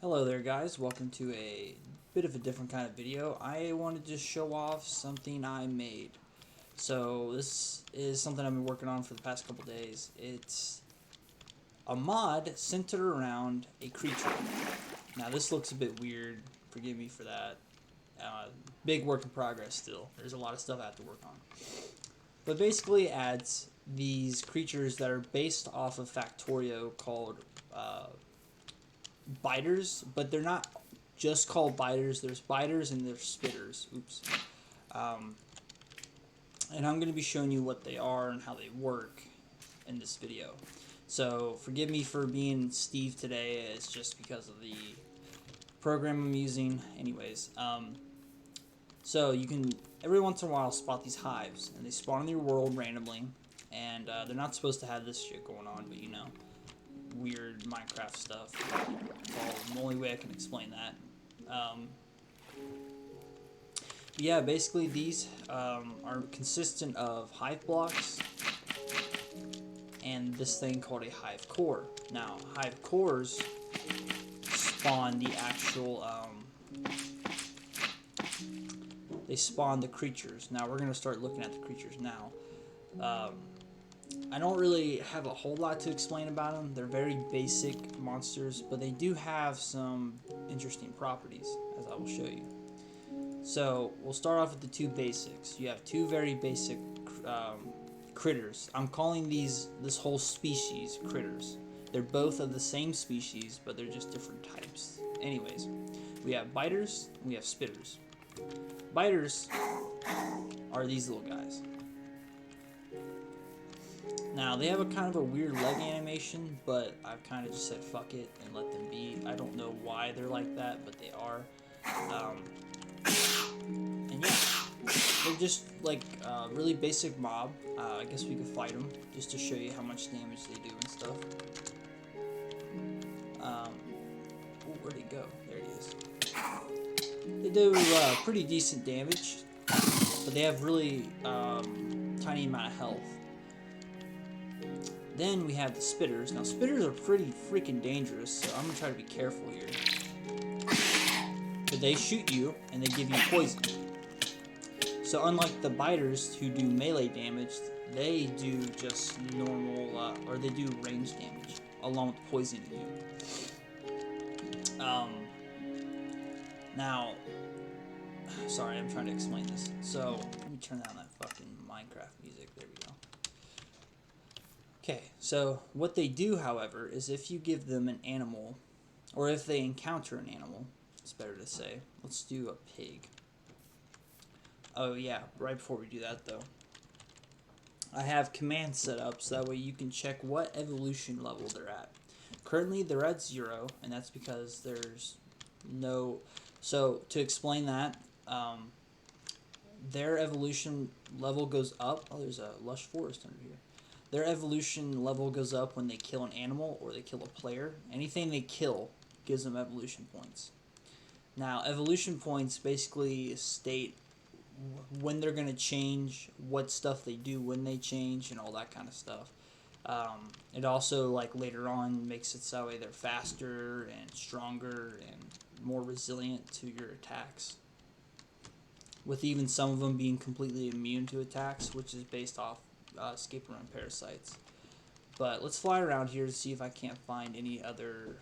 Hello there guys, welcome to a bit of a different kind of video. I wanted to just show off something I made. So this is something I've been working on for the past couple days. It's a mod centered around a creature. Now this looks a bit weird, forgive me for that. Big work in progress still. There's a lot of stuff I have to work on. But basically it adds these creatures that are based off of Factorio called biters, but they're not just called biters. There's biters and there's spitters. Oops. And I'm going to be showing you what they are and how they work in this video. So forgive me for being Steve today. It's just because of the program I'm using. Anyways, so you can every once in a while spot these hives, and they spawn in your world randomly, and they're not supposed to have this shit going on, but you know, weird Minecraft stuff. Well, the only way I can explain that. Yeah, basically these are consistent of hive blocks and this thing called a hive core. Now, hive cores spawn the actual, they spawn the creatures. Now, we're going to start looking at the creatures now. I don't really have a whole lot to explain about them. They're very basic monsters, but they do have some interesting properties, as I will show you. So, we'll start off with the two basics. You have two very basic critters. I'm calling this whole species critters. They're both of the same species, but they're just different types. Anyways, we have biters, and we have spitters. Biters are these little guys. Now, they have a kind of a weird leg animation, but I've kind of just said fuck it and let them be. I don't know why they're like that, but they are. And yeah, they're just like a really basic mob. I guess we could fight them just to show you how much damage they do and stuff. Where'd he go? There he is. They do pretty decent damage, but they have really tiny amount of health. Then we have the spitters. Now, spitters are pretty freaking dangerous, so I'm going to try to be careful here. But they shoot you, and they give you poison. So unlike the biters who do melee damage, they do just normal, or they do range damage, along with poisoning you. Now, sorry, I'm trying to explain this. So, let me turn down that fucking Minecraft music. There we go. Okay, so what they do, however, is if you give them an animal, or if they encounter an animal, it's better to say. Let's do a pig. Oh yeah, right before we do that though, I have commands set up so that way you can check what evolution level they're at. Currently they're at 0, and that's because there's no... So to explain that, their evolution level goes up. Oh, there's a lush forest under here. Their evolution level goes up when they kill an animal or they kill a player. Anything they kill gives them evolution points. Now, evolution points basically state when they're going to change, what stuff they do when they change, and all that kind of stuff. It also, like, later on makes it so they're faster and stronger and more resilient to your attacks. With even some of them being completely immune to attacks, which is based off Scape and Parasites. But let's fly around here to see if I can't find any other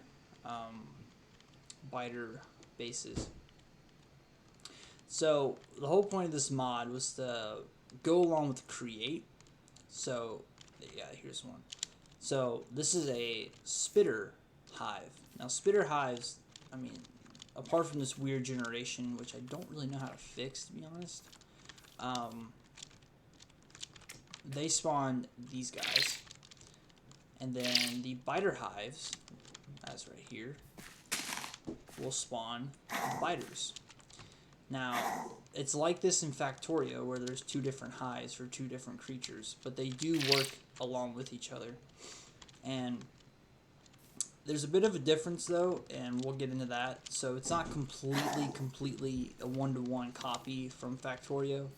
biter bases. So the whole point of this mod was to go along with create. So yeah, here's one. So this is a spitter hive. Now spitter hives, I mean, apart from this weird generation, which I don't really know how to fix, to be honest, they spawn these guys, and then the biter hives, that's right here, will spawn biters. Now, it's like this in Factorio, where there's two different hives for two different creatures, but they do work along with each other. And there's a bit of a difference, though, and we'll get into that. So it's not completely a one-to-one copy from Factorio.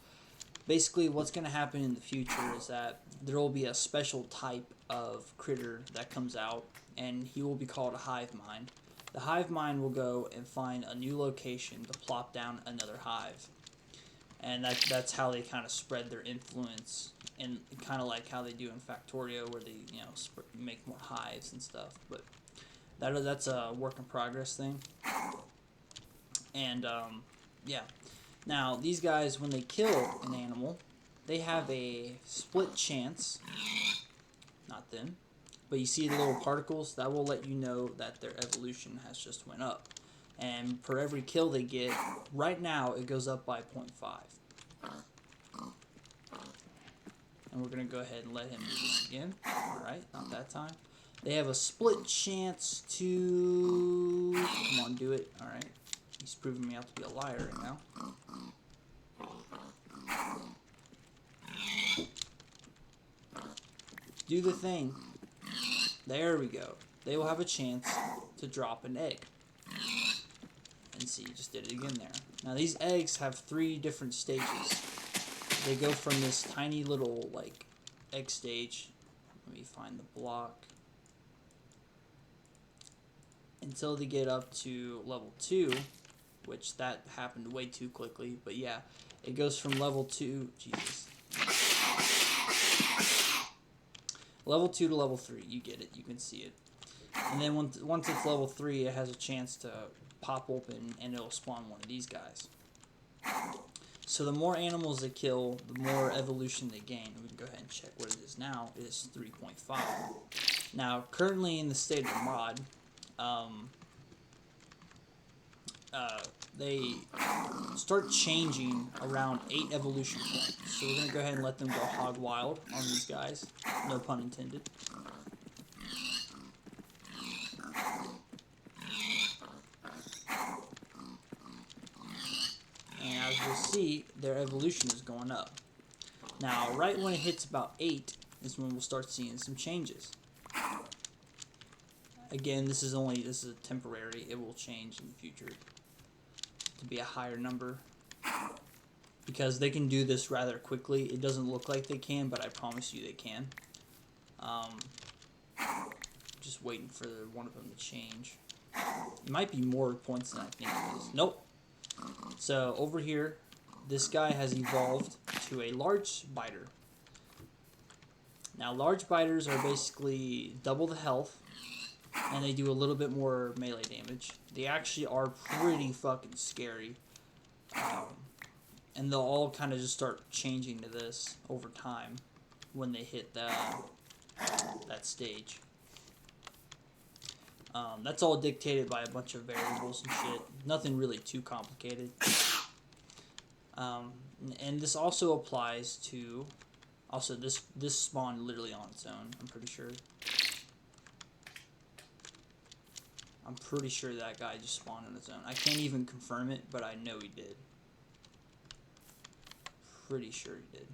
Basically, what's going to happen in the future is that there will be a special type of critter that comes out, and he will be called a hive mind. the hive mind will go and find a new location to plop down another hive. And that's how they kind of spread their influence, and kind of like how they do in Factorio, where they make more hives and stuff. But that's a work in progress thing. And yeah, now these guys, when they kill an animal, they have a split chance. Not them, but you see the little particles that will let you know that their evolution has just went up. And for every kill they get, right now it goes up by 0.5. And we're going to go ahead and let him do this again. Alright, not that time. They have a split chance to... Come on, do it. Alright. He's proving me out to be a liar right now. Do the thing. There we go. They will have a chance to drop an egg. And see, just did it again there. Now these eggs have 3 different stages. They go from this tiny little like egg stage. Let me find the block. Until they get up to level 2, which that happened way too quickly. But yeah, it goes from level 2. Jesus. Level 2 to level 3, you get it, you can see it. And then once it's level 3, it has a chance to pop open and it'll spawn one of these guys. So the more animals they kill, the more evolution they gain. We can go ahead and check what it is now. It is 3.5. Now, currently in the state of the mod, they start changing around 8 evolution points. So we're going to go ahead and let them go hog wild on these guys. No pun intended. And as you'll see, their evolution is going up. Now, right when it hits about 8 is when we'll start seeing some changes. Again, this is temporary. It will change in the future to be a higher number, because they can do this rather quickly. It doesn't look like they can, but I promise you they can. Just waiting for one of them to change. It might be more points than I think it is. Nope. So over here, this guy has evolved to a large biter. Now large biters are basically double the health, and they do a little bit more melee damage. They actually are pretty fucking scary. And they'll all kind of just start changing to this over time when they hit that stage. That's all dictated by a bunch of variables and shit. Nothing really too complicated. And this also applies to... Also, this spawned literally on its own, I'm pretty sure. I'm pretty sure that guy just spawned on its own. I can't even confirm it, but I know he did. Pretty sure he did.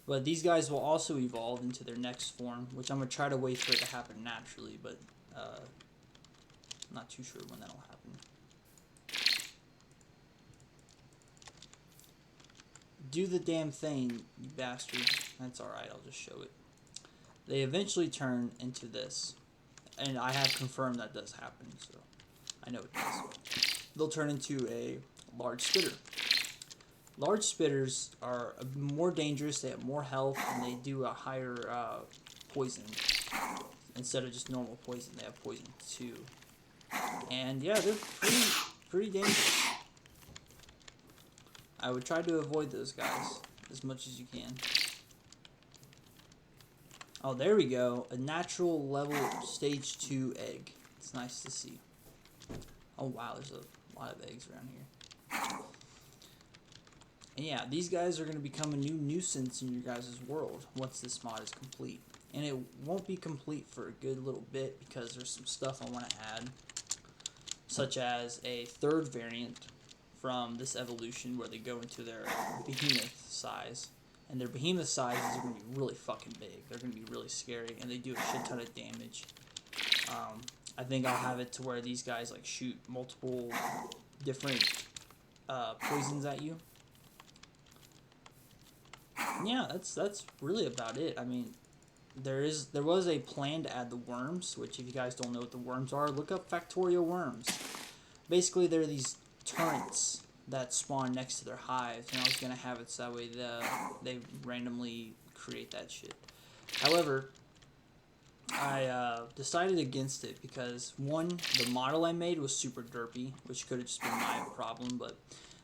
But these guys will also evolve into their next form, which I'm going to try to wait for it to happen naturally, but I'm not too sure when that'll happen. Do the damn thing, you bastard. That's alright, I'll just show it. They eventually turn into this. And I have confirmed that does happen, so I know it does. They'll turn into a large spitter. Large spitters are more dangerous, they have more health, and they do a higher poison. Instead of just normal poison, they have poison too. And yeah, they're pretty dangerous. I would try to avoid those guys as much as you can. Oh, there we go. A natural level stage 2 egg. It's nice to see. Oh wow, there's a lot of eggs around here. And yeah, these guys are going to become a new nuisance in your guys' world once this mod is complete. And it won't be complete for a good little bit because there's some stuff I want to add. Such as a third variant from this evolution where they go into their behemoth size. And their behemoth sizes are going to be really fucking big. They're going to be really scary, and they do a shit ton of damage. I think I'll have it to where these guys like shoot multiple different poisons at you. Yeah, that's really about it. I mean, there was a plan to add the worms, which if you guys don't know what the worms are, look up Factorio worms. Basically, they're these turrets that spawn next to their hives, and I was gonna have it so that way they randomly create that shit. However, I decided against it because one, the model I made was super derpy, which could have just been my problem, but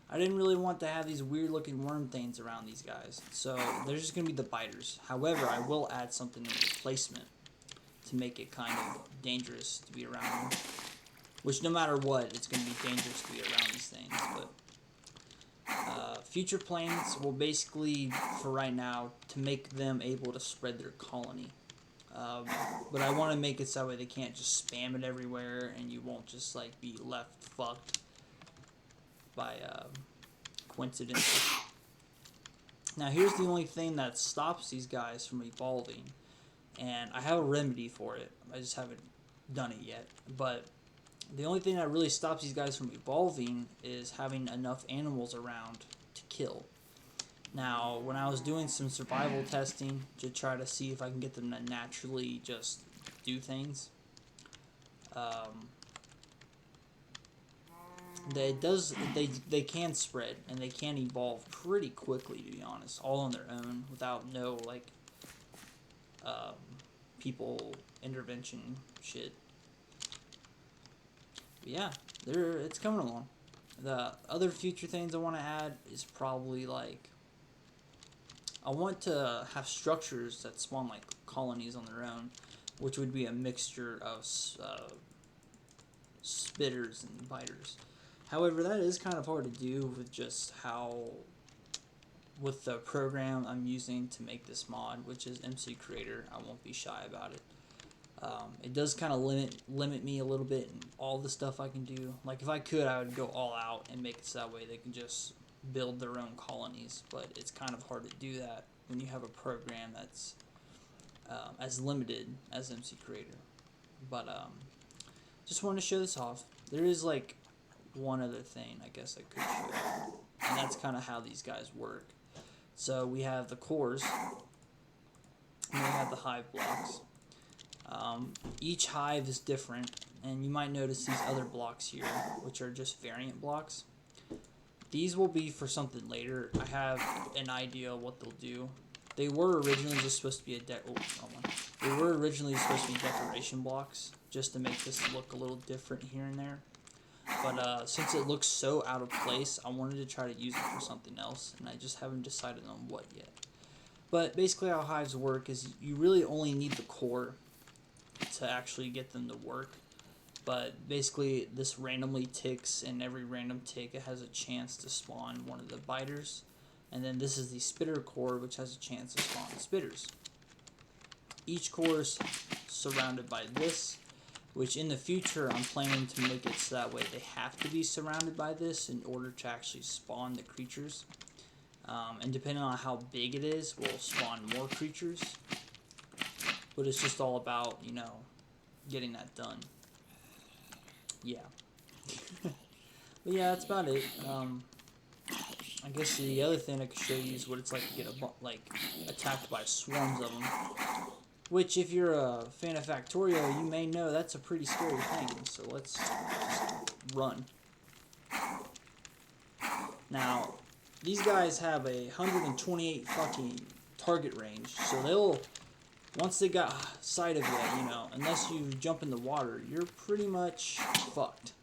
I didn't really want to have these weird looking worm things around these guys. So they're just going to be the biters. However, I will add something in replacement to make it kind of dangerous to be around them. Which no matter what, it's going to be dangerous to be around these things. But future plans will basically, for right now, to make them able to spread their colony. But I want to make it so that way they can't just spam it everywhere and you won't just like be left fucked by coincidence. Now here's the only thing that stops these guys from evolving, and I have a remedy for it. I just haven't done it yet. But the only thing that really stops these guys from evolving is having enough animals around to kill. Now, when I was doing some survival testing to try to see if I can get them to naturally just do things, they can spread and they can evolve pretty quickly, to be honest, all on their own without no like people intervention shit. But yeah, it's coming along. The other future things I want to add is probably like I want to have structures that spawn like colonies on their own, which would be a mixture of spitters and biters. However, that is kind of hard to do with just with the program I'm using to make this mod, which is MC Creator. I won't be shy about it. It does kind of limit me a little bit in all the stuff I can do. Like if I could, I would go all out and make it so that way they can just build their own colonies, but it's kind of hard to do that when you have a program that's as limited as MC Creator. But just wanted to show this off. There is like one other thing I guess I could show, and that's kind of how these guys work. So we have the cores, and we have the hive blocks. Each hive is different, and you might notice these other blocks here, which are just variant blocks. These will be for something later. I have an idea of what they'll do. They were originally just supposed to be They were originally supposed to be decoration blocks, just to make this look a little different here and there. But since it looks so out of place, I wanted to try to use it for something else, and I just haven't decided on what yet. But basically how hives work is you really only need the core to actually get them to work. But basically this randomly ticks, and every random tick it has a chance to spawn one of the biters. And then this is the spitter core, which has a chance to spawn the spitters. Each core is surrounded by this, which in the future I'm planning to make it so that way they have to be surrounded by this in order to actually spawn the creatures. And depending on how big it is, we'll spawn more creatures. But it's just all about, you know, getting that done. Yeah. But yeah, that's about it. I guess the other thing I could show you is what it's like to get attacked by swarms of them. Which, if you're a fan of Factorio, you may know that's a pretty scary thing. So let's just run. Now, these guys have a 128 fucking target range, so they'll, once they got sight of you, you know, unless you jump in the water, you're pretty much fucked.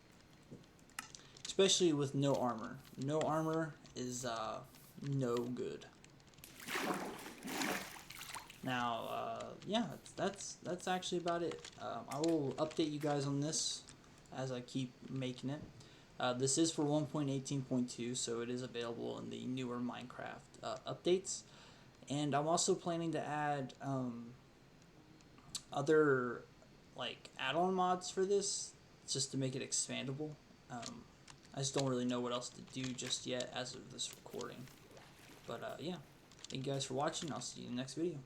Especially with no armor. No armor is no good. Now, yeah, that's actually about it. I will update you guys on this as I keep making it. This is for 1.18.2, so it is available in the newer Minecraft updates. And I'm also planning to add other like add-on mods for this, just to make it expandable. I just don't really know what else to do just yet as of this recording. But yeah, thank you guys for watching. I'll see you in the next video.